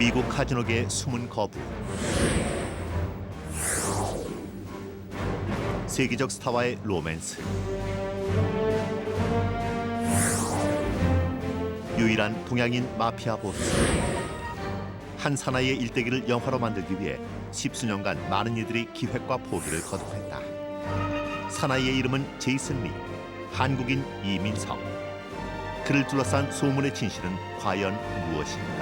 미국 카지노계의 숨은 거부. 세계적 스타와의 로맨스. 유일한 동양인 마피아 보스. 한 사나이의 일대기를 영화로 만들기 위해 십수년간 많은 이들이 기획과 포기를 거듭했다. 사나이의 이름은 제이슨 리, 한국인 이민석. 그를 둘러싼 소문의 진실은 과연 무엇인가?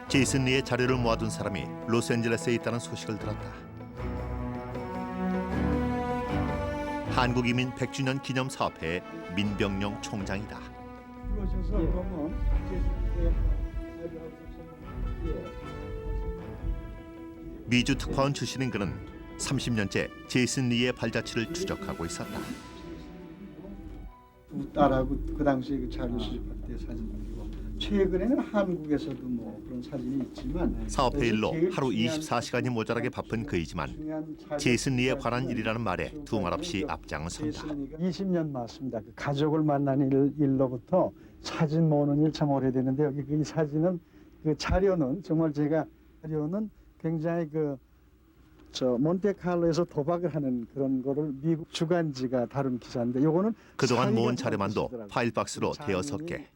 제이슨 리의 자료를 모아둔 사람이 로스앤젤레스에 있다는 소식을 들었다. 한국이민 100주년 기념 사업회의 민병룡 총장이다. 미주 특파원 출신인 그는 30년째 제이슨 리의 발자취를 추적하고 있었다. 두 딸하고 그 당시에 그 자료 수집할 때 사진이고 최근에는 한국에서도 뭐 그런 사진이 있지만 사업회 일로 하루 24시간이 모자라게 바쁜 그이지만 제이슨 리에 관한 일이라는 말에 두말 없이 앞장을 선다. 20년 맞습니다. 그 가족을 만나는 일로부터 사진 모으는 일 참 오래됐는데 여기 이 사진은 그 자료는 정말 제가 자료는 굉장히 몬테칼로에서 도박을 하는 그런 거를 미국 주간지가 다룬 기사인데 요거는 그동안 모은 자료만도 파일 박스로 대여섯 개.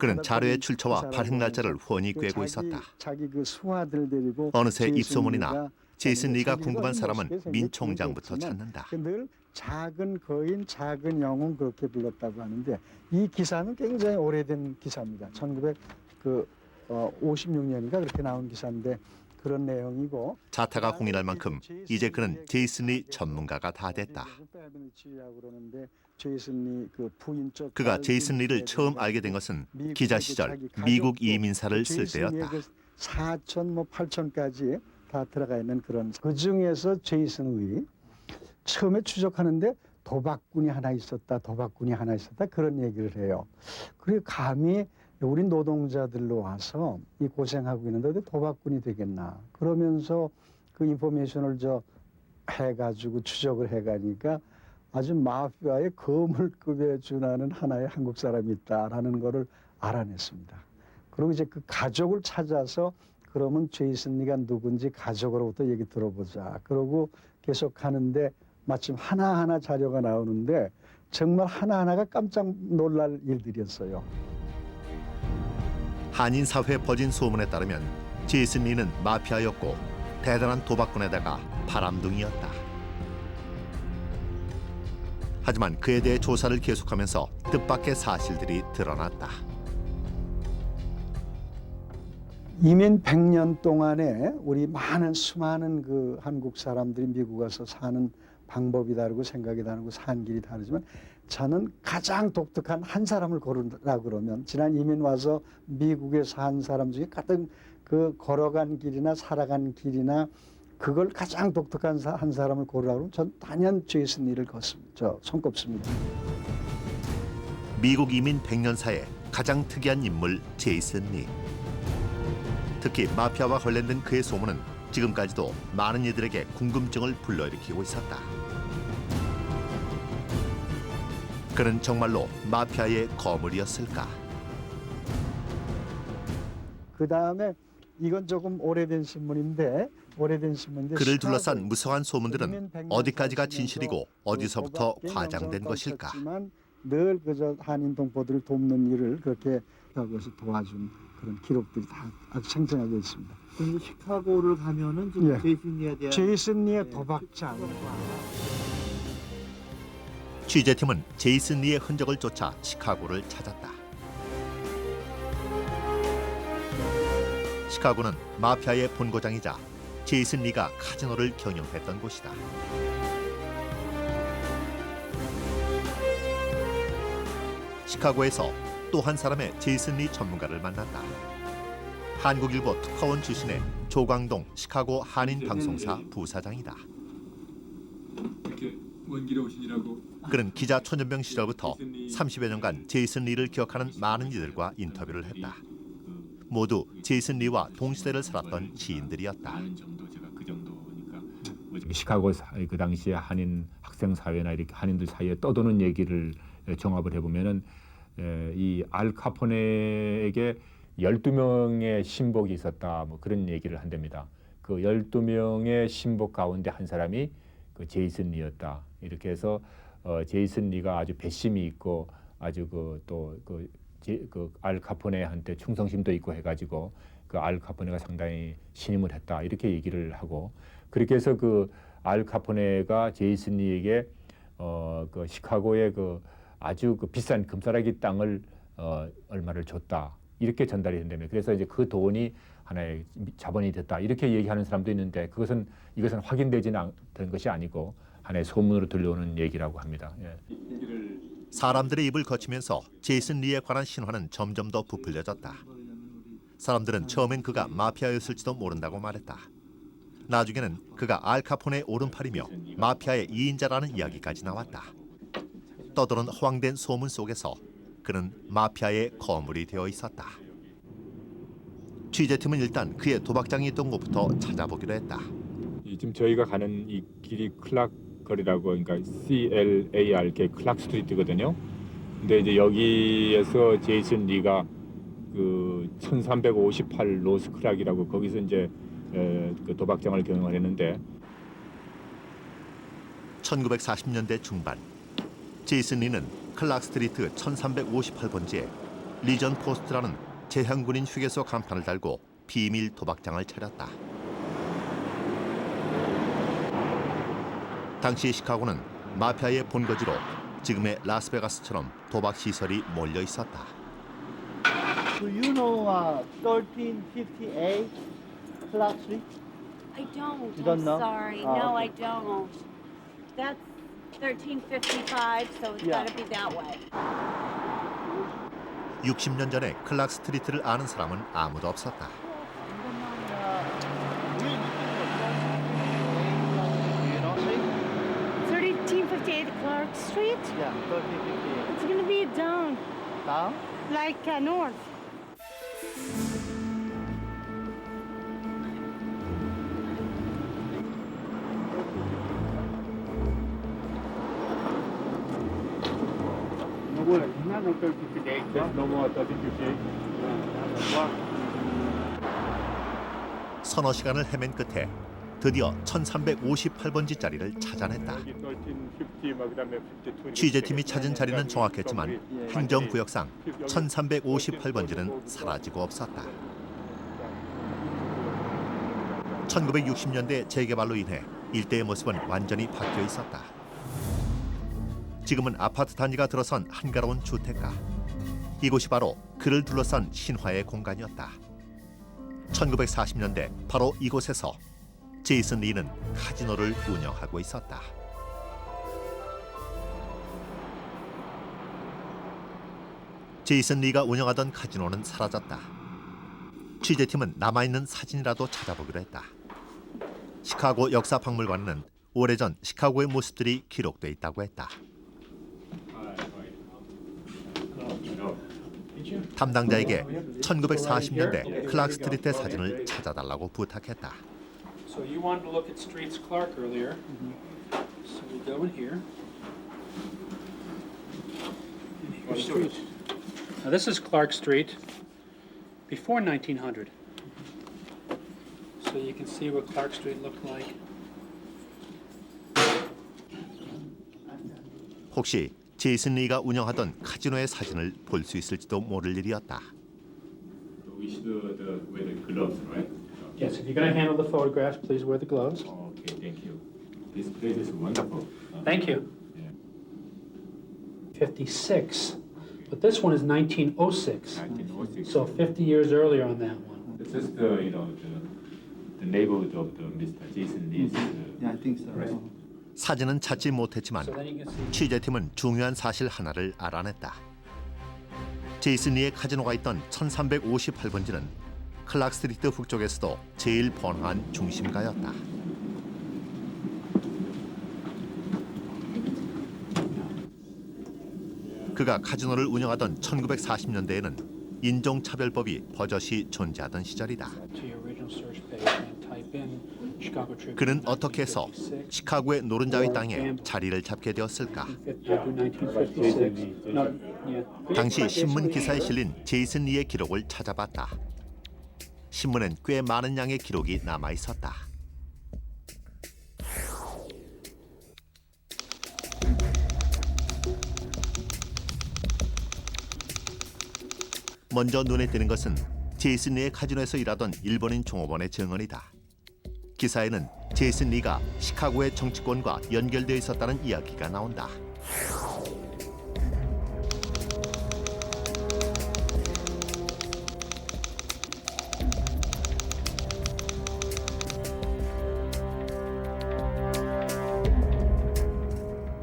그는 자료의 출처와 발행 날짜를 훤히 꿰고 있었다. 자기 그 수하들 데리고 어느새 입소문이 나 제이슨 리가 궁금한 사람은 민 총장부터 찾는다. 늘 작은 거인, 작은 영웅 그렇게 불렀다고 하는데 이 기사는 굉장히 오래된 기사입니다. 1956년인가 그렇게 나온 기사인데 그런 내용이고 자타가 공인할 만큼 이제 그는 제이슨 리 전문가가 다 됐다. 그가 제이슨 리를 처음 알게 된 것은 기자 시절 미국 이민사를 쓸 때였다. 4천, 8천까지 다 들어가 있는 그런 그 중에서 제이슨 리 처음에 추적하는데 도박꾼이 하나 있었다 그런 얘기를 해요. 그리고 감히 우리 노동자들로 와서 이 고생하고 있는데 도박꾼이 되겠나 그러면서 그 인포메이션을 해가지고 추적을 해가니까 아주 마피아의 거물급에 준하는 하나의 한국 사람이 있다라는 거를 알아냈습니다. 그리고 이제 그 가족을 찾아서 그러면 제이슨 리가 누군지 가족으로부터 얘기 들어보자. 그러고 계속 가는데 마침 하나하나 자료가 나오는데 정말 하나하나가 깜짝 놀랄 일들이었어요. 한인 사회에 퍼진 소문에 따르면 제이슨 리는 마피아였고 대단한 도박꾼에다가 바람둥이였다. 하지만 그에 대해 조사를 계속하면서 뜻밖의 사실들이 드러났다. 이민 100년 동안에 우리 수많은 그 한국 사람들이 미국 와서 사는 방법이 다르고 생각이 다르고 사는 길이 다르지만 저는 가장 독특한 한 사람을 고르라 그러면 지난 이민 와서 미국에 산 사람 중에 가장 그 걸어간 길이나 살아간 길이나 그걸 가장 독특한 한 사람을 고르라 그러면 전 단연 제이슨 리를 손꼽습니다. 미국 이민 100년사의 가장 특이한 인물 제이슨 리. 특히 마피아와 관련된 그의 소문은 지금까지도 많은 이들에게 궁금증을 불러일으키고 있었다. 그는 정말로 마피아의 거물이었을까? 그 다음에 이건 조금 오래된 신문인데 그를 둘러싼 무성한 소문들은 어디까지가 진실이고 어디서부터 과장된 것일까? 늘 그저 한인 동포들을 돕는 일을 그렇게 하고서 도와준 그런 기록들이 다 아주 생생하게 있습니다. 그럼 시카고를 가면은 좀 제이슨 리에 대한 제이슨 리의 도박장과 취재팀은 제이슨 리의 흔적을 쫓아 시카고를 찾았다. 시카고는 마피아의 본고장이자 제이슨 리가 카지노를 경영했던 곳이다. 시카고에서 또 한 사람의 제이슨 리 전문가를 만났다. 한국일보 특파원 출신의 조광동 시카고 한인 방송사 부사장이다. 이렇게 먼 길에 오시느라고 그는 기자 초년병 시절부터 30여 년간 제이슨 리를 기억하는 많은 이들과 인터뷰를 했다. 모두 제이슨 리와 동시대를 살았던 시인들이었다. 시카고 그 당시에 한인 학생 사회나 이렇게 한인들 사이에 떠도는 얘기를 종합을 해보면은 이 알 카포네에게 12명의 신복이 있었다, 뭐 그런 얘기를 한답니다. 그 12명의 신복 가운데 한 사람이 그 제이슨 리였다. 이렇게 해서 제이슨 리가 아주 배심이 있고 아주 그 알 카포네한테 충성심도 있고 해가지고 그 알 카포네가 상당히 신임을 했다, 이렇게 얘기를 하고, 그렇게 해서 그 알 카포네가 제이슨 리에게 그 시카고의 그 아주 그 비싼 금싸라기 땅을 얼마를 줬다, 이렇게 전달이 된다며. 그래서 이제 그 돈이 하나의 자본이 됐다, 이렇게 얘기하는 사람도 있는데 이것은 확인되지는 된 것이 아니고 하나의 소문으로 들려오는 얘기라고 합니다. 예. 사람들의 입을 거치면서 제이슨 리에 관한 신화는 점점 더 부풀려졌다. 사람들은 처음엔 그가 마피아였을지도 모른다고 말했다. 나중에는 그가 알 카포네의 오른팔이며 마피아의 2인자라는 이야기까지 나왔다. 떠도는 허황된 소문 속에서 그는 마피아의 거물이 되어 있었다. 취재팀은 일단 그의 도박장이 있던 곳부터 찾아보기로 했다. 지금 저희가 가는 이 길이 클락 거리라고, 그러니까 CLARK 클락 스트리트거든요. 근데 이제 여기에서 제이슨 리가 그 1358 로스 클락이라고, 거기서 이제 그 도박장을 경영을 했는데, 1940년대 중반 제이슨 리는 클락 스트리트 1358번지에 리전 포스트라는 제향군인 휴게소 간판을 달고 비밀 도박장을 차렸다. 당시 시카고는 마피아의 본거지로 지금의 라스베가스처럼 도박 시설이 몰려 있었다. Do you know 1358 Clark Street? I don't. You don't I'm know? sorry. Oh, No, okay. I don't. That's 1355, so it's Yeah. got to be that way. 60년 전에 클락 스트리트를 아는 사람은 아무도 없었다. Do you know street? 1358 Clark Street? Yeah, 1358. It's going to be down, Down? like north. 서너 시간을 헤맨 끝에 드디어 1358번지 자리를 찾아냈다. 취재팀이 찾은 자리는 정확했지만 행정구역상 1358번지는 사라지고 없었다. 1960년대 재개발로 인해 일대의 모습은 완전히 바뀌어 있었다. 지금은 아파트 단지가 들어선 한가로운 주택가. 이곳이 바로 그를 둘러싼 신화의 공간이었다. 1940년대 바로 이곳에서 제이슨 리는 카지노를 운영하고 있었다. 제이슨 리가 운영하던 카지노는 사라졌다. 취재팀은 남아있는 사진이라도 찾아보기로 했다. 시카고 역사박물관에는 오래전 시카고의 모습들이 기록돼 있다고 했다. 담당자에게 1940년대 클락 스트리트의 사진을 찾아달라고 부탁했다. So you wanted to look at streets Clark earlier. So we go in here. And here's street. Now this is Clark Street before 1900. So you can see what Clark Street looked like. 혹시 제이슨 리가 운영하던 카지노의 사진을 볼 수 있을지도 모를 일이었다. Yes, if you're going to handle the photographs, please wear the gloves. Okay, thank you. This place is wonderful. Thank you. 56, but this one is 1906. 1906. So 50 years earlier on that one. This is the neighborhood of the Mr. Jason Lee's. Yeah, I think so. Right. 사진은 찾지 못했지만 So then you can see. 취재팀은 중요한 사실 하나를 알아냈다. 제이슨 리의 카지노가 있던 1358번지는 클락 스트리트 북쪽에서도 제일 번화한 중심가였다. 그가 카지노를 운영하던 1940년대에는 인종차별법이 버젓이 존재하던 시절이다. To your original search page and type in Chicago Tribune. 그는 어떻게 해서 1956. 시카고의 노른자위 땅에 자리를 잡게 되었을까? 1956. No, yeah. 당시 신문 기사에 실린 제이슨 리의 기록을 찾아봤다. 신문엔 꽤 많은 양의 기록이 남아 있었다. 먼저 눈에 띄는 것은 제이슨 리의 카지노에서 일하던 일본인 종업원의 증언이다. 기사에는 제이슨 리가 시카고의 정치권과 연결되어 있었다는 이야기가 나온다.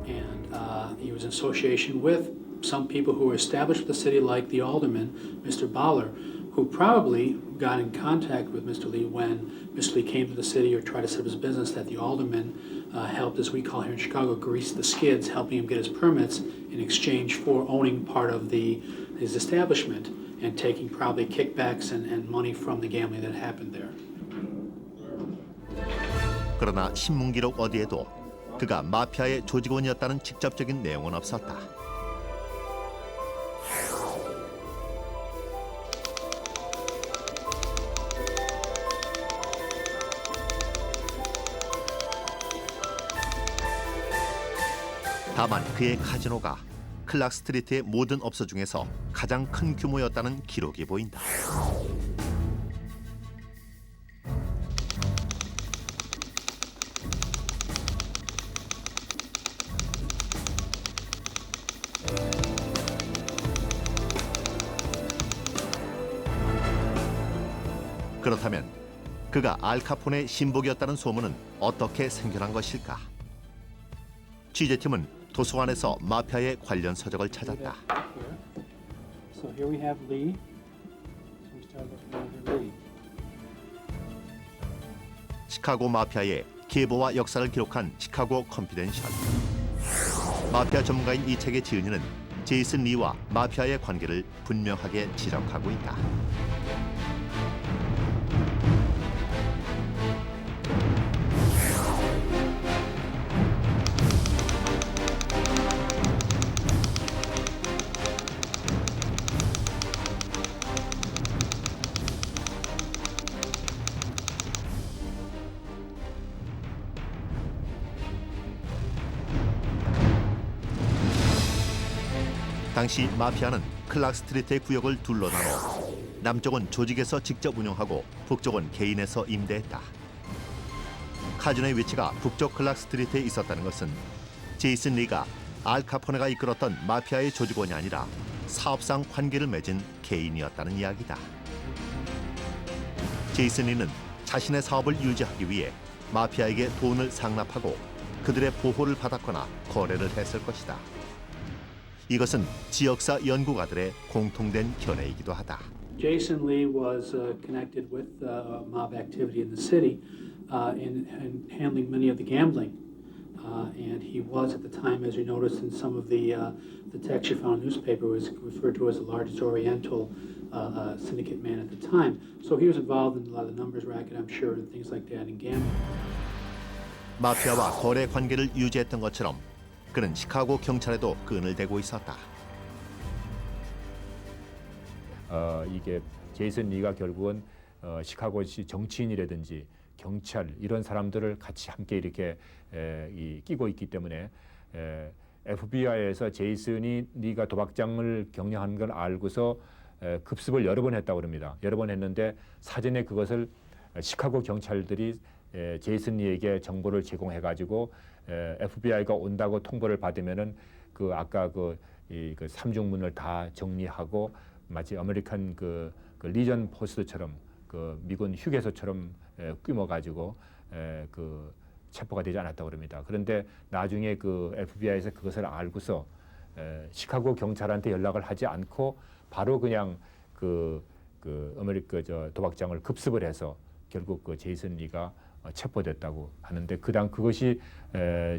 And he was in association with some people who were established with the city, like the alderman, Mr. Baller, who probably got in contact with Mr. Lee when Mr. Lee came to the city or tried to set up his business, that the alderman helped, as we call here in Chicago, grease the skids, helping him get his permits in exchange for owning part of his establishment and taking probably kickbacks and money from the gambling that happened there. 그러나 신문 기록 어디에도 그가 마피아의 조직원이었다는 직접적인 내용은 없었다. 다만 그의 카지노가 클락 스트리트의 모든 업소 중에서 가장 큰 규모였다는 기록이 보인다. 그렇다면 그가 알카포네의 신복이었다는 소문은 어떻게 생겨난 것일까? 취재팀은 도서관에서 마피아의 관련 서적을 찾았다. So here we have Lee. So we start looking under Lee. 시카고 마피아의 계보와 역사를 기록한 시카고 컨피덴셜. 마피아 전문가인 이 책의 지은이는 제이슨 리와 마피아의 관계를 분명하게 지적하고 있다. 당시 마피아는 클락 스트리트의 구역을 둘러 나눠 남쪽은 조직에서 직접 운영하고 북쪽은 개인에서 임대했다. 카지노의 위치가 북쪽 클락 스트리트에 있었다는 것은 제이슨 리가 알 카포네가 이끌었던 마피아의 조직원이 아니라 사업상 관계를 맺은 개인이었다는 이야기다. 제이슨 리는 자신의 사업을 유지하기 위해 마피아에게 돈을 상납하고 그들의 보호를 받았거나 거래를 했을 것이다. 이것은 지역사 연구가들의 공통된 견해이기도 하다. Jason Lee was connected with mob activity in the city in handling many of the gambling. And he was at the time, as you noticed in some of the text you found in the newspaper, was referred to as the largest Oriental syndicate man at the time. So he was involved in a lot of the numbers racket, I'm sure, and things like that in gambling. 마피아와 거래 관계를 유지했던 것처럼 그는 시카고 경찰에도 끈을 대고 있었다. 이게 제이슨 리가 결국은 시카고시 정치인이라든지 경찰 이런 사람들을 같이 함께 이렇게 끼고 있기 때문에 FBI에서 제이슨 리가 도박장을 경영하는 걸 알고서 급습을 여러 번 했다고 합니다. 여러 번 했는데 사전에 그것을 시카고 경찰들이 제이슨 리에게 정보를 제공해가지고 FBI가 온다고 통보를 받으면은 그 아까 그 삼중문을 다 정리하고 마치 아메리칸 그 리전 포스트처럼 그 미군 휴게소처럼 꾸며가지고 그 체포가 되지 않았다고 합니다. 그런데 나중에 그 FBI에서 그것을 알고서 시카고 경찰한테 연락을 하지 않고 바로 그냥 그 저 도박장을 급습을 해서 결국 그 제이슨 리가 체포됐다고 하는데 그것이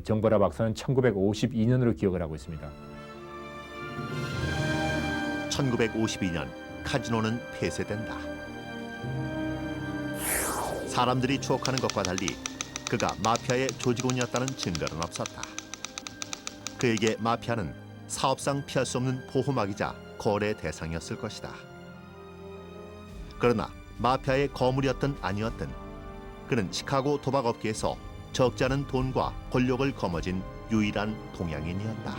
정보라 박사는 1952년으로 기억을 하고 있습니다. (1952년) 카지노는 폐쇄된다. 사람들이 추억하는 것과 달리 그가 마피아의 조직원이었다는 증거는 없었다. 그에게 마피아는 사업상 피할 수 없는 보호막이자 거래 대상이었을 것이다. 그러나 마피아의 거물이었든 아니었든 그는 시카고 도박업계에서 적지 않은 돈과 권력을 거머쥔 유일한 동양인이었다.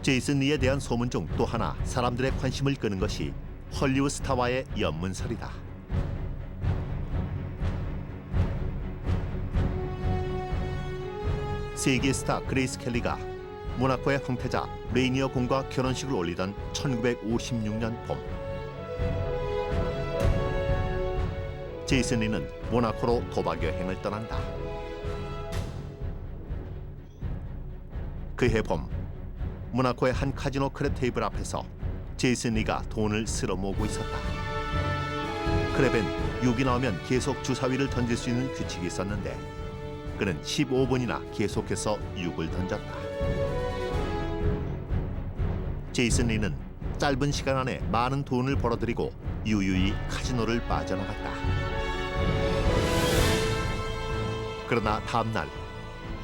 제이슨 리에 대한 소문 중 또 하나 사람들의 관심을 끄는 것이 헐리우드 스타와의 연문설이다. 세계 스타 그레이스 켈리가 모나코의 황태자 레이니어 공과 결혼식을 올리던 1956년 봄, 제이슨 리는 모나코로 도박 여행을 떠난다. 그해 봄, 모나코의 한 카지노 크랩 테이블 앞에서 제이슨 리가 돈을 쓸어 모으고 있었다. 크랩엔 6이 나오면 계속 주사위를 던질 수 있는 규칙이 있었는데 그는 15번이나 계속해서 6을 던졌다. 제이슨 리는 짧은 시간 안에 많은 돈을 벌어들이고 유유히 카지노를 빠져나갔다. 그러나 다음 날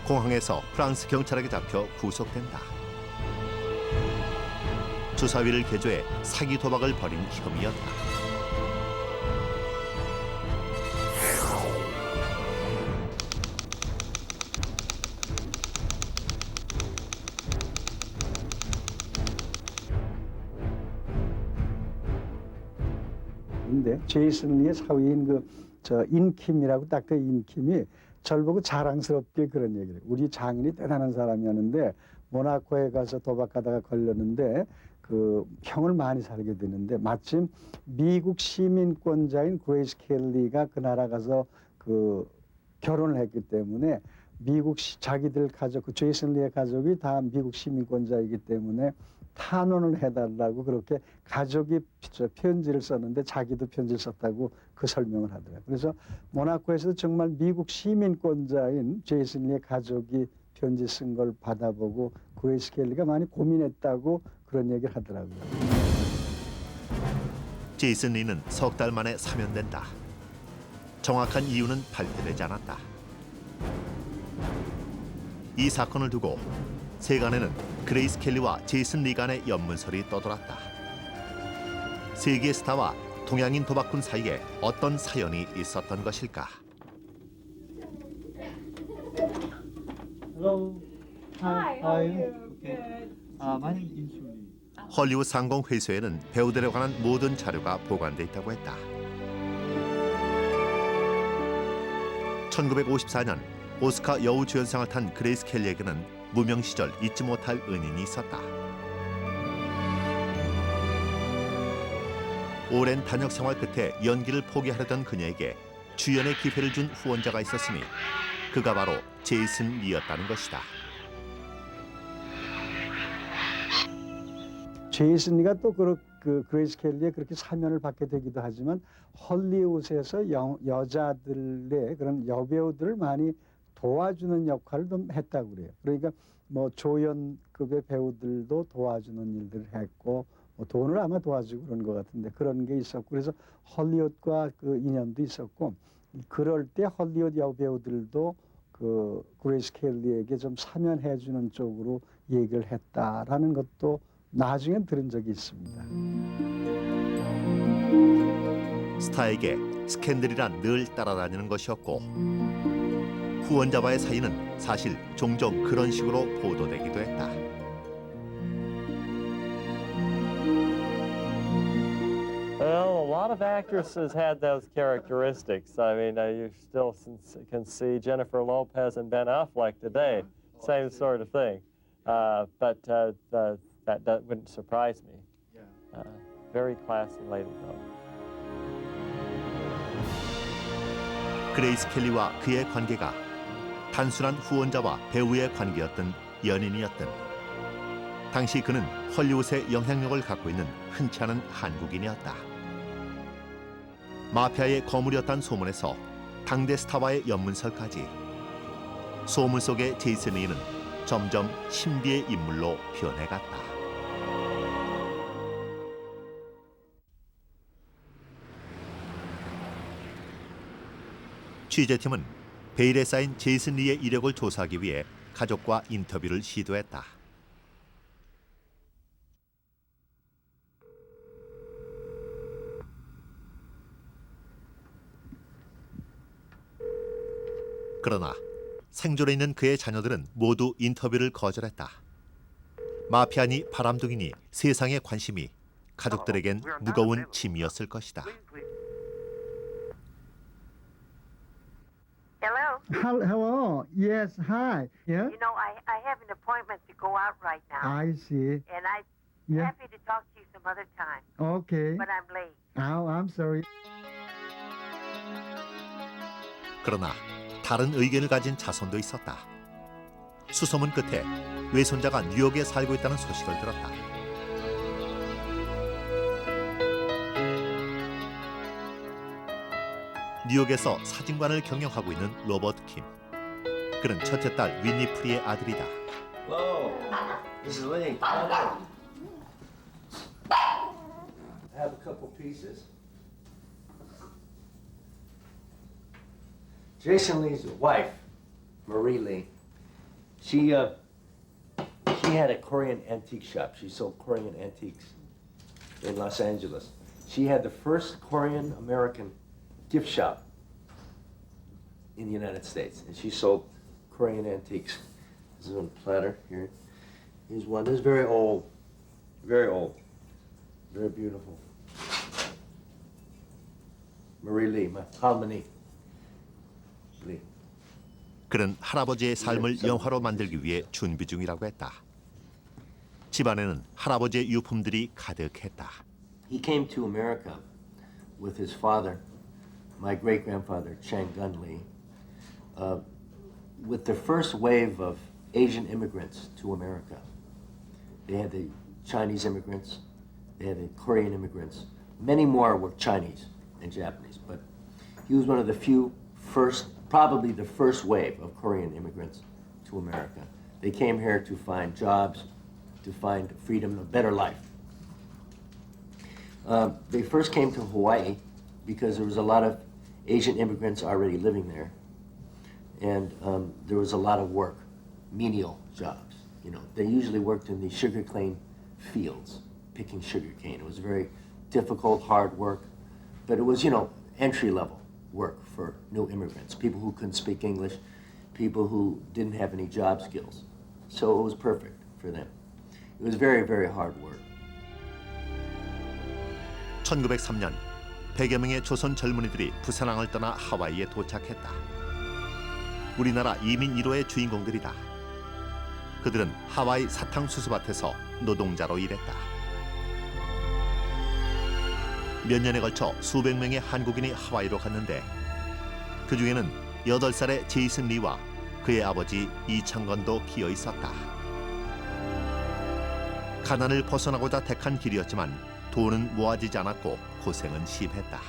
공항에서 프랑스 경찰에게 잡혀 구속된다. 주사위를 개조해 사기 도박을 벌인 혐의였다. 근데 제이슨 리의 사위인 인킴이라고 딱 그 인킴이 절 보고 자랑스럽게 그런 얘기를 해요. 우리 장인이 대단한 사람이었는데 모나코에 가서 도박하다가 걸렸는데 그 형을 많이 살게 되는데 마침 미국 시민권자인 그레이스 켈리가 그 나라 가서 그 결혼을 했기 때문에 미국 자기들 가족, 그 제이슨 리의 가족이 다 미국 시민권자이기 때문에 탄원을 해달라고 그렇게 가족이 편지를 썼는데 자기도 편지를 썼다고 그 설명을 하더라고요. 그래서 모나코에서 정말 미국 시민권자인 제이슨 리의 가족이 편지 쓴 걸 받아보고 그레이스 켈리가 많이 고민했다고 그런 얘기를 하더라고요. 제이슨 리는 석 달 만에 사면된다. 정확한 이유는 발표되지 않았다. 이 사건을 두고 세간에는 그레이스 켈리와 제이슨 리 간의 연문설이 떠돌았다. 세계 스타와 동양인 도박꾼 사이에 어떤 사연이 있었던 것일까? Hello. Hi, how are you? Good. My name is Insuli. 헐리우드 상공 회소에는 배우들에 관한 모든 자료가 보관돼 있다고 했다. 1954년 오스카 여우주연상을 탄 그레이스 켈리에게는 무명 시절 잊지 못할 은인이 있었다. 오랜 단역 생활 끝에 연기를 포기하려던 그녀에게 주연의 기회를 준 후원자가 있었으니 그가 바로 제이슨 리였다는 것이다. 제이슨 리가 또 그 그레이스 켈리에 그렇게 사면을 받게 되기도 하지만 헐리우드에서 여자들의 그런 여배우들을 많이 도와주는 역할을 좀 했다고 그래요. 그러니까 뭐 조연급의 배우들도 도와주는 일들을 했고 뭐 돈을 아마 도와주고 그런 것 같은데 그런 게 있었고 그래서 헐리우드과 그 인연도 있었고 그럴 때 헐리우드 여배우들도 그 그레이스 켈리에게 좀 사면해 주는 쪽으로 얘기를 했다라는 것도 나중엔 들은 적이 있습니다. 스타에게 스캔들이란 늘 따라다니는 것이었고 후원자와의 사이는 사실 종종 그런 식으로 보도되기도 했다. Well, a lot of actresses had those characteristics. I mean, you still can see Jennifer Lopez and Ben Affleck today, same sort of thing. But that wouldn't surprise me. Very classy lady, though. 그레이스 켈리와 그의 관계가 단순한 후원자와 배우의 관계였든 연인이었든 당시 그는 헐리우드의 영향력을 갖고 있는 흔치 않은 한국인이었다. 마피아의 거물이었다는 소문에서 당대 스타와의 연문설까지 소문 속의 제이슨 리는 점점 신비의 인물로 변해갔다. 취재팀은 베일에 쌓인 제이슨 리의 이력을 조사하기 위해 가족과 인터뷰를 시도했다. 그러나 생존해 있는 그의 자녀들은 모두 인터뷰를 거절했다. 마피아니 바람둥이니 세상의 관심이 가족들에겐 무거운 짐이었을 것이다. Hello. Hello. Yes. Hi. Yeah. You know, I have an appointment to go out right now. I see. And I'm Yeah. happy to talk to you some other time. Okay. But I'm late. Oh, I'm sorry. 그러나 다른 의견을 가진 자손도 있었다. 수소문 끝에 외손자가 뉴욕에 살고 있다는 소식을 들었다. 뉴욕에서 사진관을 경영하고 있는 로버트 킴. 그는 첫째 딸 윈니 프리의 아들이다. Hello, Mrs. Lee. Have a couple pieces. Jason Lee's wife, Marie Lee, she had a Korean antique shop. She sold Korean antiques in Los Angeles. She had the first Korean American gift shop in the United States, and she sold Korean antiques. This is a platter here. Here's one. This is very old, very beautiful. Marie Lee, my Harmony Lee. 그는 할아버지의 삶을 영화로 만들기 위해 준비 중이라고 했다. 집안에는 할아버지의 유품들이 가득했다. He came to America with his father, my great-grandfather, Chang Gun Lee, with the first wave of Asian immigrants to America. They had the Chinese immigrants, they had the Korean immigrants. Many more were Chinese and Japanese, but he was one of the few probably the first wave of Korean immigrants to America. They came here to find jobs, to find freedom, a better life. They first came to Hawaii because there was a lot of Asian immigrants already living there, and there was a lot of work, menial jobs. You know, they usually worked in the sugarcane fields, picking sugarcane. It was very difficult, hard work, but it was, you know, entry-level work for new immigrants, people who couldn't speak English, people who didn't have any job skills. So it was perfect for them. It was very, very hard work. 1903년 100여 명의 조선 젊은이들이 부산항을 떠나 하와이에 도착했다. 우리나라 이민 1호의 주인공들이다. 그들은 하와이 사탕수수밭에서 노동자로 일했다. 몇 년에 걸쳐 수백 명의 한국인이 하와이로 갔는데 그 중에는 8살의 제이슨 리와 그의 아버지 이창건도 끼어 있었다. 가난을 벗어나고자 택한 길이었지만 돈은 모아지지 않았고 고생은 심했다.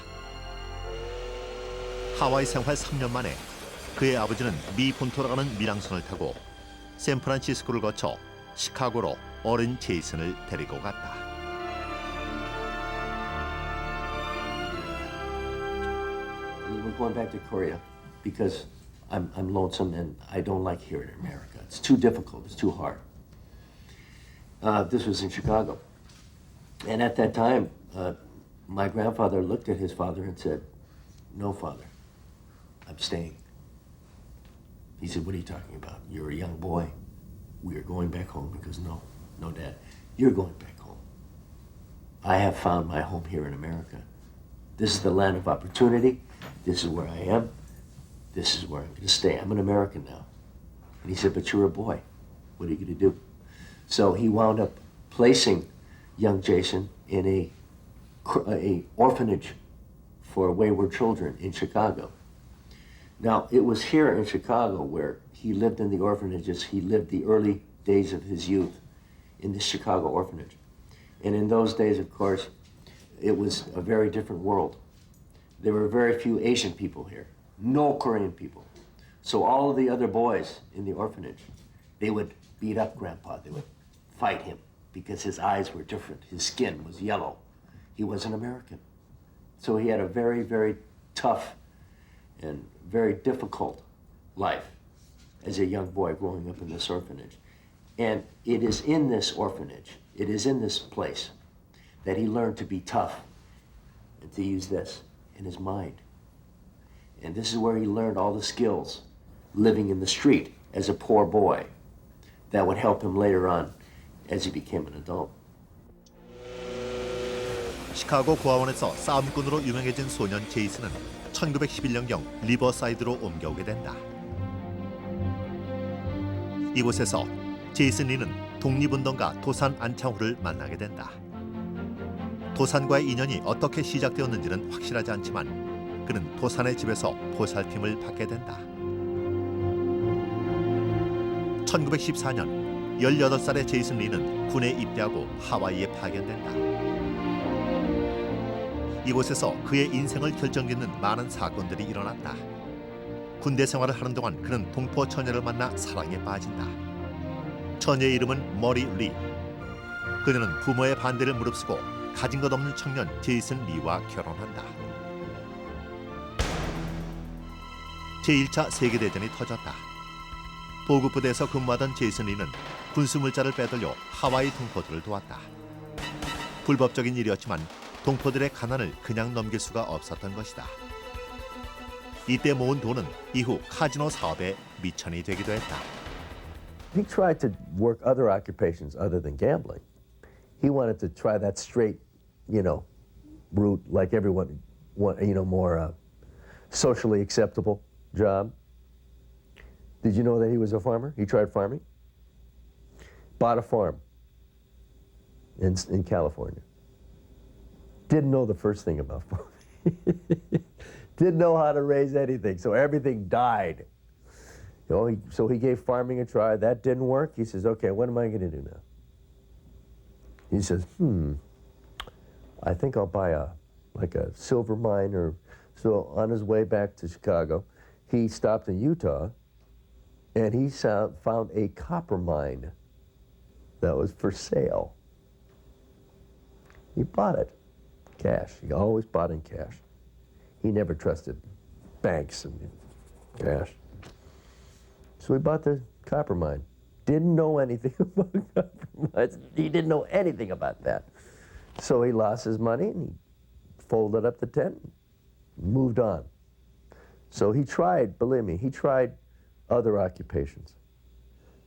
하와이 생활 3년 만에 그의 아버지는 미 본토로 가는 밀항선을 타고 샌프란시스코를 거쳐 시카고로 어린 제이슨을 데리고 갔다. We're going back to Korea because I'm lonesome and I don't like here in America. It's too difficult. It's too hard. This was in Chicago. And at that time, my grandfather looked at his father and said, "No, father, I'm staying." He said, "What are you talking about? You're a young boy. We are going back home." He goes, "No, Dad, you're going back home. I have found my home here in America. This is the land of opportunity. This is where I am. This is where I'm going to stay. I'm an American now." And he said, "But you're a boy. What are you going to do?" So he wound up placing young Jason in a orphanage for wayward children in Chicago. Now, it was here in Chicago where he lived in the orphanages. He lived the early days of his youth in this Chicago orphanage. And in those days, of course, it was a very different world. There were very few Asian people here, no Korean people. So all of the other boys in the orphanage, they would beat up Grandpa. They would fight him because his eyes were different. His skin was yellow. He wasn't American. So he had a very, very tough and very difficult life as a young boy growing up in this orphanage. And it is in this orphanage, it is in this place that he learned to be tough and to use this in his mind. And this is where he learned all the skills living in the street as a poor boy that would help him later on as he became an adult. 시카고 고아원에서 싸움꾼으로 유명해진 소년 제이슨은 1911년경 리버사이드로 옮겨오게 된다. 이곳에서 제이슨 리는 독립운동가 도산 안창호를 만나게 된다. 도산과의 인연이 어떻게 시작되었는지는 확실하지 않지만 그는 도산의 집에서 보살핌을 받게 된다. 1914년 18살의 제이슨 리는 군에 입대하고 하와이에 파견된다. 이곳에서 그의 인생을 결정짓는 많은 사건들이 일어났다. 군대 생활을 하는 동안 그는 동포 처녀를 만나 사랑에 빠진다. 처녀의 이름은 머리 리. 그녀는 부모의 반대를 무릅쓰고 가진 것 없는 청년 제이슨 리와 결혼한다. 제1차 세계대전이 터졌다. 보급부대에서 근무하던 제이슨 리는 군수물자를 빼돌려 하와이 동포들을 도왔다. 불법적인 일이었지만 동포들의 가난을 그냥 넘길 수가 없었던 것이다. 이때 모은 돈은 이후 카지노 사업의 미천이 되기도 했다. He tried to work other occupations other than gambling. He wanted to try that straight, route like everyone, more socially acceptable job. Did you know that he was a farmer? He tried farming. Bought a farm in California. Didn't know the first thing about farming. Didn't know how to raise anything, so everything died. So he gave farming a try. That didn't work. He says, okay, what am I going to do now? He says, I think I'll buy a silver mine. So on his way back to Chicago, he stopped in Utah, and he found a copper mine that was for sale. He bought it, cash. He always bought in cash. He never trusted banks and cash. So he bought the copper mine. Didn't know anything about copper mines. He didn't know anything about that. So he lost his money and he folded up the tent and moved on. So he tried, believe me, he tried other occupations.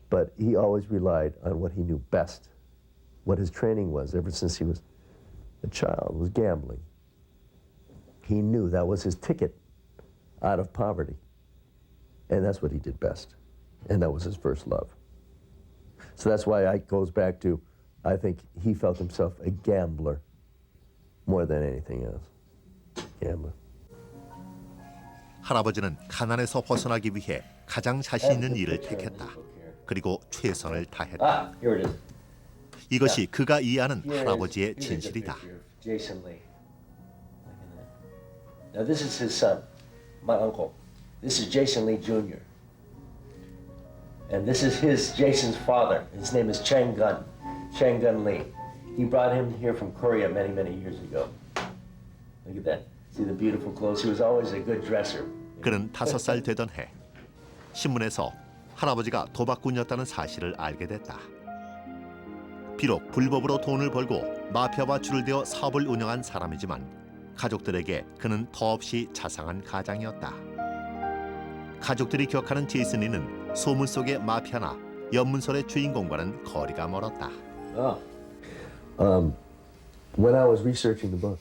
But he always relied on what he knew best, what his training was ever since he was a child, was gambling. He knew that was his ticket out of poverty. And that's what he did best. And that was his first love. So that's why it goes back to, I think he felt himself a gambler more than anything else. Gambler. 할아버지는 가난에서 벗어나기 위해 가장 자신 있는 일을 택했다. 그리고 최선을 다했다. Here it is. 이것이 그가 이해하는 할아버지의 진실이다. Jason Lee. Now this is his son, my uncle. This is Jason Lee Jr. And this is Jason's father. His name is Chang Gun Lee. He brought him here from Korea many, many years ago. Look at that. See the beautiful clothes? He was always a good dresser. 그는 5살 되던 해 신문에서 할아버지가 도박꾼이었다는 사실을 알게 됐다. 비록 불법으로 돈을 벌고 마피아와 줄을 대어 사업을 운영한 사람이지만 가족들에게 그는 더없이 자상한 가장이었다. 가족들이 기억하는 제이슨 리는 소문 속의 마피아나 연문설의 주인공과는 거리가 멀었다. When I was researching the book,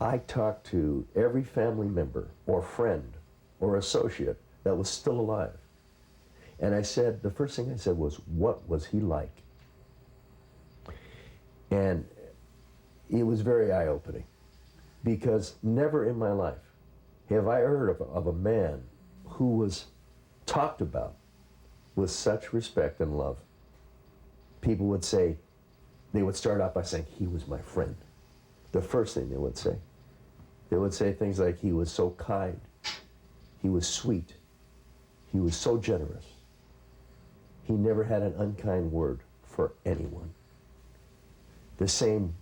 I talked to every family member or friend or associate that was still alive. And I said, the first thing I said was, what was he like? And it was very eye-opening because never in my life have I heard of a man who was talked about with such respect and love. People would say, they would start out by saying, he was my friend. The first thing they would say. They would say things like, he was so kind, he was sweet, He was so generous. He never had an unkind word for anyone. The same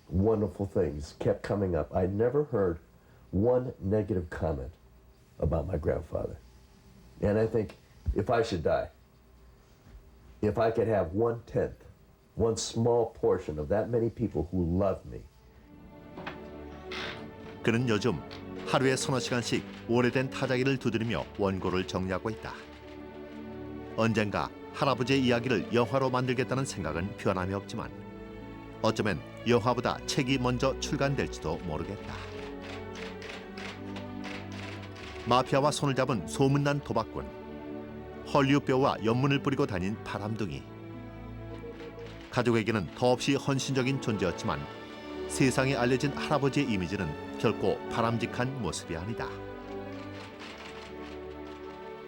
wonderful things kept coming up. I never heard one negative comment about my grandfather. And I think if I should die, if I could have 1/10, one small portion of that many people who love me. 그는 요즘 하루에 서너 시간씩 오래된 타자기를 두드리며 원고를 정리하고 있다. 언젠가 할아버지의 이야기를 영화로 만들겠다는 생각은 변함이 없지만 어쩌면 영화보다 책이 먼저 출간될지도 모르겠다. 마피아와 손을 잡은 소문난 도박꾼, 헐리우드 배우와 연문을 뿌리고 다닌 바람둥이. 가족에게는 더없이 헌신적인 존재였지만 세상에 알려진 할아버지의 이미지는 결코 바람직한 모습이 아니다.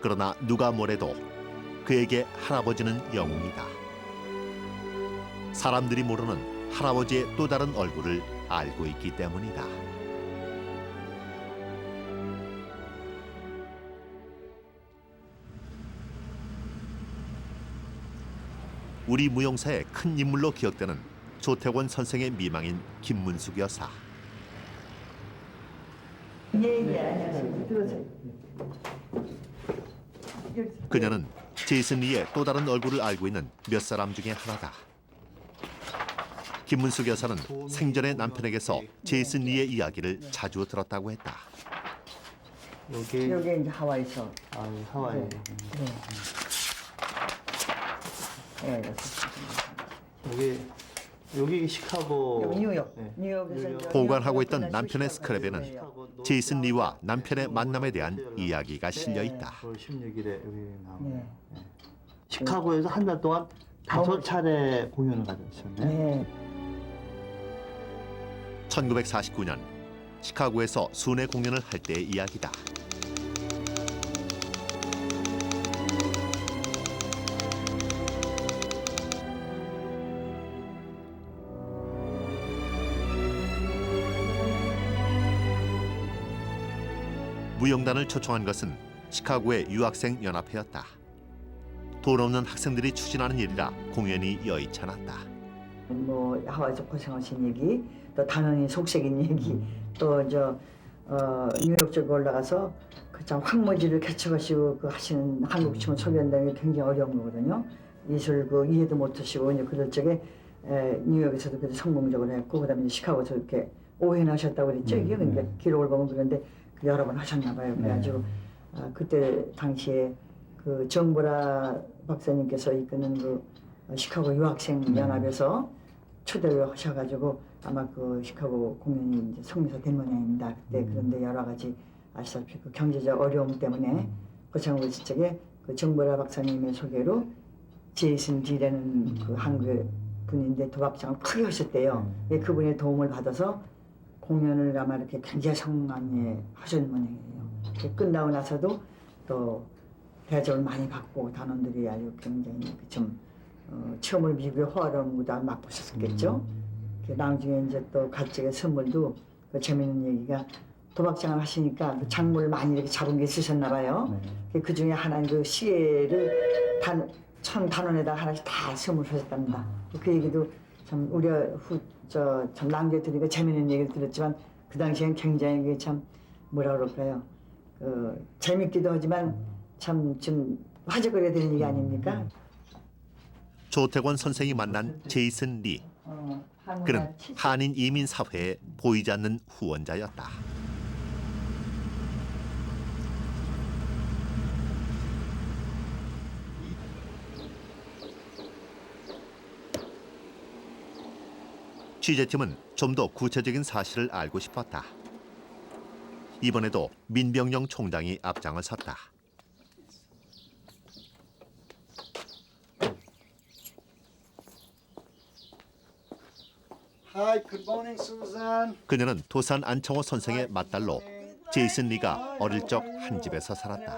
그러나 누가 뭐래도 그에게 할아버지는 영웅이다. 사람들이 모르는 할아버지의 또 다른 얼굴을 알고 있기 때문이다. 우리 무용사의 큰 인물로 기억되는 조태권 선생의 미망인 김문숙 여사. 그녀는 제이슨 리의 또 다른 얼굴을 알고 있는 몇 사람 중에 하나다. 김문숙 여사는 생전에 남편에게서 제이슨 리의 이야기를 자주 들었다고 했다. 여기 이제 하와이서. 하와이. 여기 시카고. 뉴욕. 네. 뉴욕에서 보관하고 있던 남편의 스크랩에는 제이슨 리와 남편의 만남에 대한 이야기가 실려 있다. 9월 16일에 여기 나오네. 네. 시카고에서 한 달 동안 5차례 공연을 가졌었네. 네. 1949년 시카고에서 순회 공연을 할 때의 이야기다. 무용단을 초청한 것은 시카고의 유학생 연합회였다. 돈 없는 학생들이 추진하는 일이라 공연이 여의찮았다. 뭐 하와이에서 고생하신 얘기, 또 단원이 속색인 얘기, 또 뉴욕 쪽에 올라가서 그 참 황무지를 개척하시고 그 하시는 한국 춤을 소개한다는 게 굉장히 어려운 거거든요. 예술 그 이해도 못하시고 이제 그럴 적에 뉴욕에서도 그래도 성공적으로 했고 그다음에 이제 시카고에서 이렇게 오해나 하셨다고 그랬죠. 이게 그러니까 기록을 보면 그런데 여러 번 하셨나 봐요. 그래가지고 그때 당시에 그 정보라 박사님께서 이끄는 그 시카고 유학생 연합에서 초대를 하셔가지고 아마 그 시카고 공연이 이제 성미사 된 모양입니다. 그때 그런데 여러 가지 아시다시피 그 경제적 어려움 때문에 고창고 시적에 그 정보라 박사님의 소개로 제이슨 D라는 그 한국의 분인데 도박장을 크게 하셨대요. 그분의 도움을 받아서 공연을 아마 이렇게 굉장히 성황리에 하신 모양이에요. 끝나고 나서도 또 대접을 많이 받고 단원들이 아주 굉장히 좀 처음으로 미국의 호화로운 무대를 맛보셨겠죠. 나중에 이제 또 가족의 선물도 그 재미있는 얘기가 도박장을 하시니까 그 작물을 많이 이렇게 잡은 게 있으셨나 봐요. 그 중에 하나는 그 시에를 천 단원에다 하나씩 다 선물하셨답니다. 그 얘기도 참 우리 참 남겨드리니까 재미있는 얘기를 들었지만 그 당시엔 굉장히 참 뭐라 그럴까요? 재밌기도 하지만 참 좀 화제거리가 되는 얘기 아닙니까? 조태권 선생이 만난 제이슨 리. 그는 한인 이민 사회의 보이지 않는 후원자였다. 취재팀은 좀 더 구체적인 사실을 알고 싶었다. 이번에도 민병영 총장이 앞장을 섰다. Hi, good morning, Susan. 그녀는 도산 안창호 선생의 맏딸로 제이슨 리가 어릴 적 한 집에서 살았다.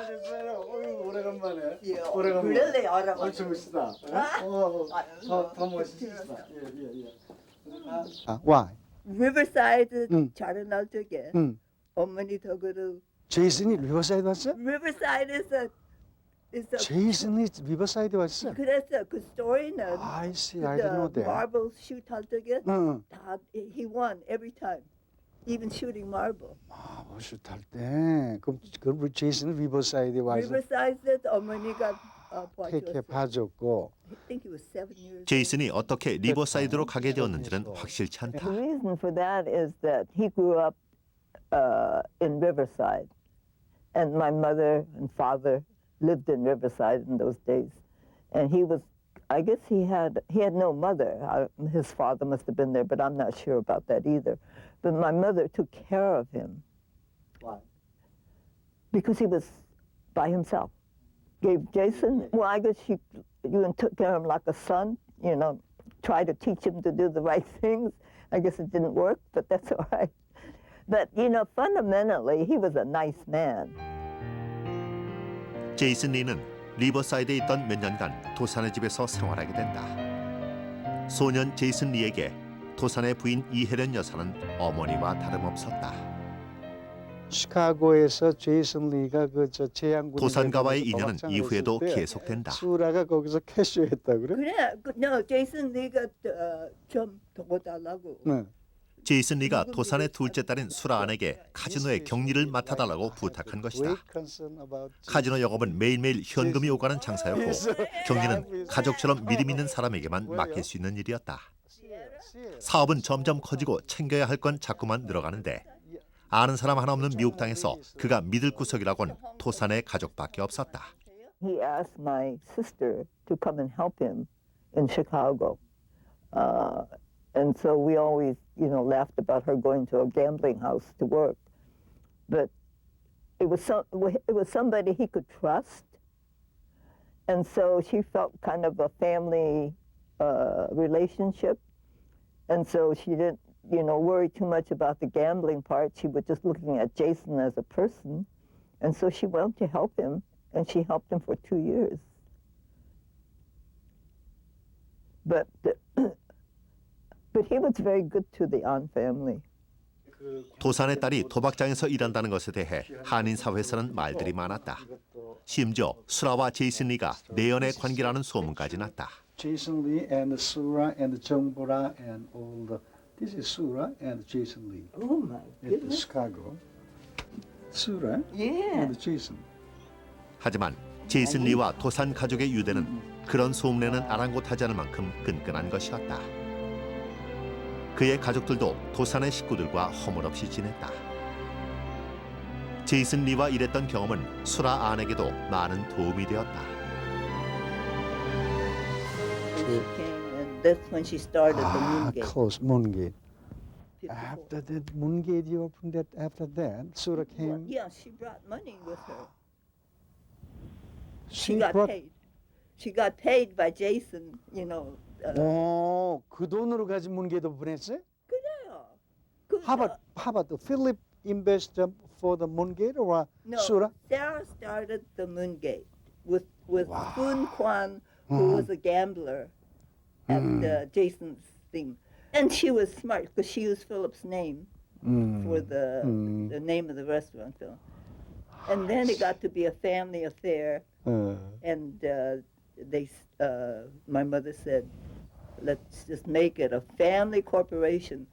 오래간만에. 그럴래 알아봐. 멋있다. 더 멋있다. Why? 리버사이드 응. 자라날 적에 응. 어머니 덕으로 제이슨이 리버사이드 왔어? 리버사이드에서 It's a, 제이슨 리 리버사이드에 왔어? 그래서 그 스토리는 I see. I didn't know the that. marble shoot 할 적에 응. 다 he won every time, even shooting marble. 아, 슛할 때. 그럼 우리 제이슨 리버사이드에 와서 Riverside 어머니가 이렇게 봐줬어. 봐줬고. I think he was 7 years. 제이슨이 어떻게 리버사이드로 가게 되었는지는 확실치 않다. The reason for that is that he grew up in Riverside, and my mother and father lived in Riverside in those days, and I guess he had no mother. His father must have been there, but I'm not sure about that either. But my mother took care of him. Why? Because he was by himself. Gave Jason, well, I guess you took care of him like a son, you know, tried to teach him to do the right things. I guess it didn't work, but that's all right. But, you know, fundamentally, he was a nice man. 제이슨 리는 리버사이드에 있던 몇 년간 도산의 집에서 생활하게 된다. 소년 제이슨 리에게 도산의 부인 이혜련 여사는 어머니와 다름없었다. 시카고에서 제이슨 리가 그저 재향군 도산가와의 인연은 이후에도 계속된다. 수라가 거기서 캐시했다 그래? 그래, no, 제이슨 리가 좀 도와달라고. 네. 제이슨 리가 도산의 둘째 딸인 수라안에게 카지노의 격리를 맡아달라고 부탁한 것이다. 카지노 영업은 매일매일 현금이 오가는 장사였고 격리는 가족처럼 믿음 있는 사람에게만 맡길 수 있는 일이었다. 사업은 점점 커지고 챙겨야 할 건 자꾸만 늘어가는데 아는 사람 하나 없는 미국 땅에서 그가 믿을 구석이라곤 도산의 가족밖에 없었다. He asked my sister to come and help him in Chicago. And so we always, you know, laughed about her going to a gambling house to work. But it was somebody he could trust. And so she felt kind of a family relationship. And so she didn't, you know, worry too much about the gambling part. She was just looking at Jason as a person. And so she went to help him, and she helped him for 2 years. But he was very good to the An family. 도산의 딸이 도박장에서 일한다는 것에 대해 한인 사회에서는 말들이 많았다. 심지어 수라와 제이슨 리가 내연의 관계라는 소문까지 났다. Jason Lee and Sura and Jongbora and all the. This is Sura and Jason Lee. Oh my At Chicago. Sura Yeah. and Jason. 하지만 제이슨 리와 도산 가족의 유대는 그런 소문에는 아랑곳하지 않을 만큼 끈끈한 것이었다. 그의 가족들도 도산의 식구들과 허물없이 지냈다. 제이슨 리와 일했던 경험은 수라 안에게도 많은 도움이 되었다. She came, and that's when she started the Moongate. Close Moongate. 54. After that Moongate, you opened that. After that, Sura Well, came. yeah, she brought money with her. She She got brought. paid. She got paid by Jason, you know. 그 돈으로 가진 문게도 보냈어요? 그래요. 그, How about the Philip invested for the Moongate or no, Sura? Sarah started the Moongate with Foon Kwan, who was a gambler at Jason's thing. And she was smart because she used Philip's name for the name of the restaurant. So. And then it got to be a family affair. And my mother said, let's just make it a family corporation.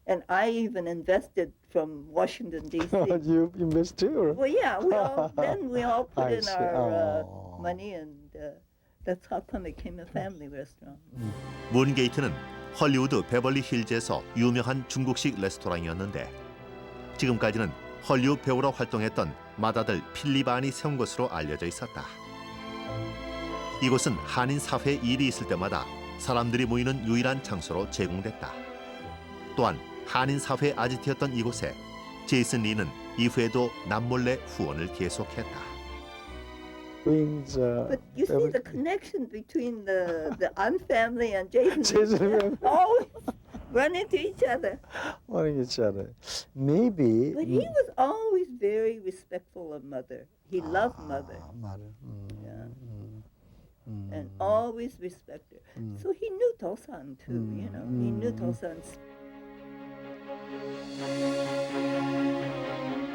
And I even invested from Washington, D.C. You missed too. Well, yeah, we all put I in see. our money, and that's how come it became a family restaurant. 문게이트는 헐리우드 베벌리 힐즈에서 유명한 중국식 레스토랑이었는데 지금까지는 헐리우드 배우로 활동했던 맏아들 필립 안이 세운 것으로 알려져 있었다. 이곳은 한인 사회에 일이 있을 때마다 사람들이 모이는 유일한 장소로 제공됐다. 또한 한인 사회의 아지트였던 이곳에 제이슨 리는 이후에도 남몰래 후원을 계속했다. But you see the connection between the An family and Jason's Jason. always run into each other. Wanting each other. Maybe. But he was always very respectful of mother. He loved mother. Mother. And always respect her. So he knew Tosan too, you know. He knew Tosan's.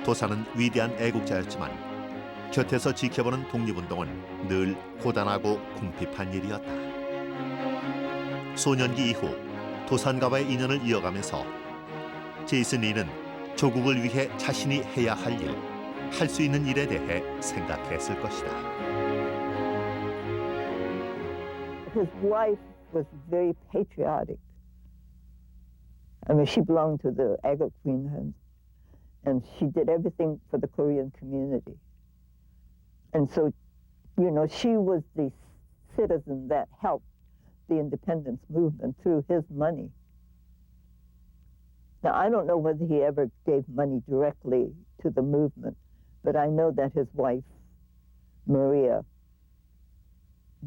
도산은 위대한 애국자였지만 곁에서 지켜보는 독립운동은 늘 고단하고 궁핍한 일이었다. 소년기 이후 도산가와의 인연을 이어가면서 제이슨 리는 조국을 위해 자신이 해야 할 일, 할 수 있는 일에 대해 생각했을 것이다. His wife was very patriotic. I mean, she belonged to the Aga Queen, and she did everything for the Korean community. And so, you know, she was the citizen that helped the independence movement through his money. Now, I don't know whether he ever gave money directly to the movement, but I know that his wife, Maria,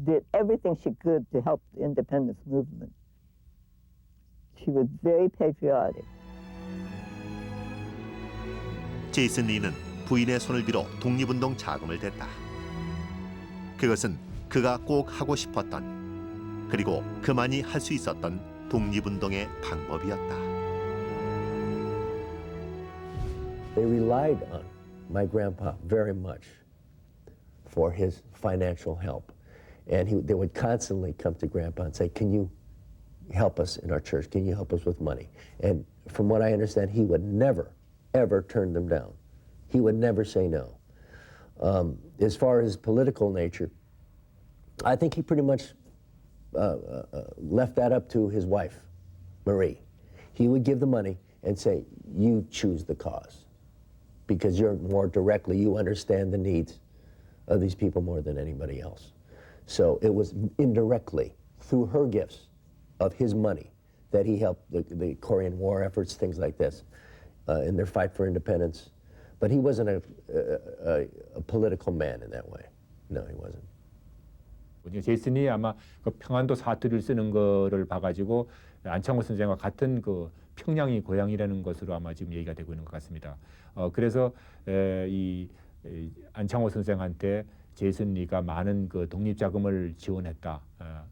did everything she could to help the independence movement. She was very patriotic. 제이슨 리는 부인의 손을 빌어 독립운동 자금을 댔다. 그것은 그가 꼭 하고 싶었던, 그리고 그만이 할 수 있었던 독립운동의 방법이었다. They relied on my grandpa very much for his financial help. And they would constantly come to Grandpa and say, can you help us in our church? Can you help us with money? And from what I understand, he would never, ever turn them down. He would never say no. As far as political nature, I think he pretty much left that up to his wife, Marie. He would give the money and say, you choose the cause, because you're more directly, you understand the needs of these people more than anybody else. So it was indirectly through her gifts of his money that he helped the Korean War efforts, things like this, in their fight for independence. But he wasn't a political man in that way. No, he wasn't. 제이슨이 아마 그 평안도 사투리를 쓰는 거를 봐가지고 안창호 선생과 같은 그 평양이 고향이라는 것으로 아마 지금 얘기가 되고 있는 것 같습니다. 그래서 이 안창호 선생한테 제이슨 리가 많은 그 독립 자금을 지원했다.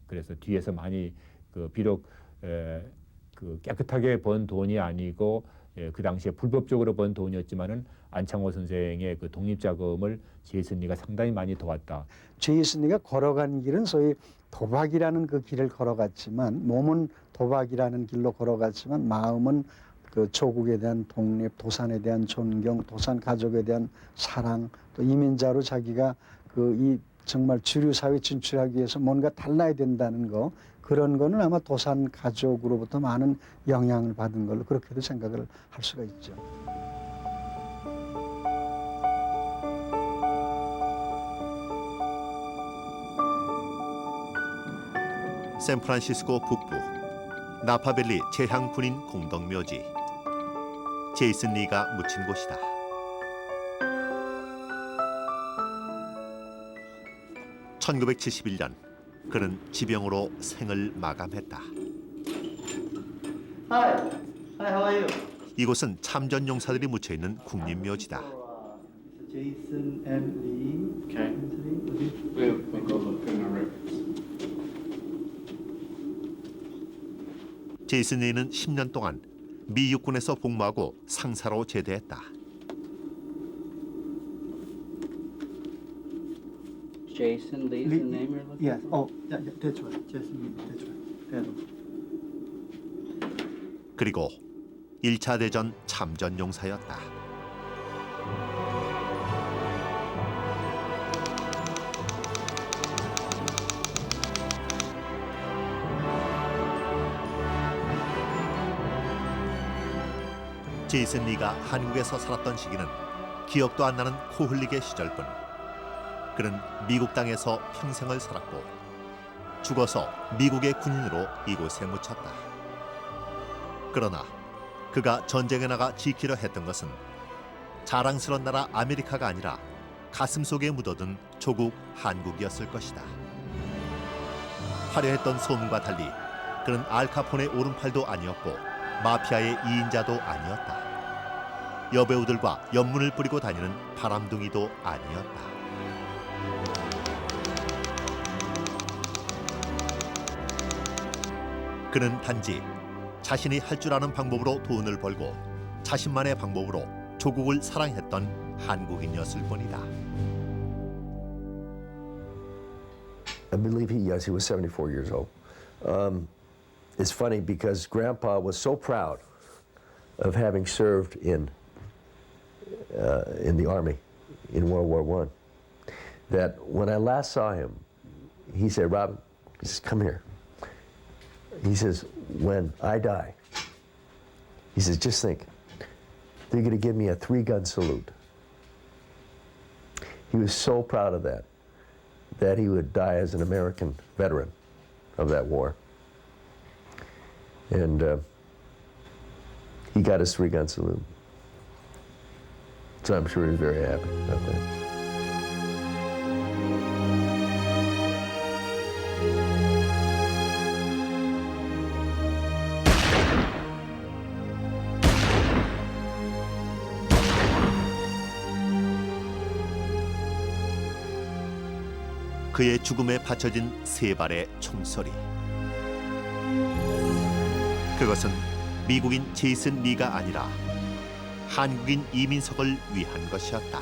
그래서 뒤에서 많이 그 비록 그 깨끗하게 번 돈이 아니고 그 당시에 불법적으로 번 돈이었지만은 안창호 선생의 그 독립 자금을 제이슨 리가 상당히 많이 도왔다. 제이슨 리가 걸어간 길은 소위 도박이라는 그 길을 걸어갔지만, 몸은 도박이라는 길로 걸어갔지만 마음은 그 조국에 대한 독립, 도산에 대한 존경, 도산 가족에 대한 사랑, 또 이민자로 자기가 그 이 정말 주류 사회 진출하기 위해서 뭔가 달라야 된다는 거, 그런 거는 아마 도산 가족으로부터 많은 영향을 받은 걸로 그렇게도 생각을 할 수가 있죠. 샌프란시스코 북부 나파밸리 제향 군인 공덕묘지, 제이슨 리가 묻힌 곳이다. (1971년) 그는 지병으로 생을 마감했다. Hi, how are you? 이곳은 참전 용사들이 묻혀 있는 국립묘지다. Jason and Lee. Okay. We'll go look in our records. 제이슨 리는 10년 동안 미 육군에서 복무하고 상사로 제대했다. Jason Lee's the name you're looking Yes. for? Oh, yeah, that's right. Jason Lee. That's right. That one. 그리고 1차 대전 참전 용사였다. 제이슨 리가 한국에서 살았던 시기는 기억도 안 나는 코 흘리게 시절뿐. 그는 미국 땅에서 평생을 살았고 죽어서 미국의 군인으로 이곳에 묻혔다. 그러나 그가 전쟁에 나가 지키려 했던 것은 자랑스러운 나라 아메리카가 아니라 가슴속에 묻어둔 조국 한국이었을 것이다. 화려했던 소문과 달리 그는 알카포네 오른팔도 아니었고 마피아의 2인자도 아니었다. 여배우들과 연문을 뿌리고 다니는 바람둥이도 아니었다. 그는 단지 자신이 할 줄 아는 방법으로 돈을 벌고 자신만의 방법으로 조국을 사랑했던 한국인이었을 뿐이다. I believe he was 74 years old. It's funny because Grandpa was so proud of having served in the Army in World War I that when I last saw him, he said, Robin, he says, come here. He says, when I die, he says, just think, they're going to give me a 3-gun salute. He was so proud of that he would die as an American veteran of that war. And he got his 3-gun salute. So I'm sure he's very happy about that. 그의 죽음에 바쳐진 3발의 총소리. 그것은 미국인 제이슨 리가 아니라 한국인 이민석을 위한 것이었다.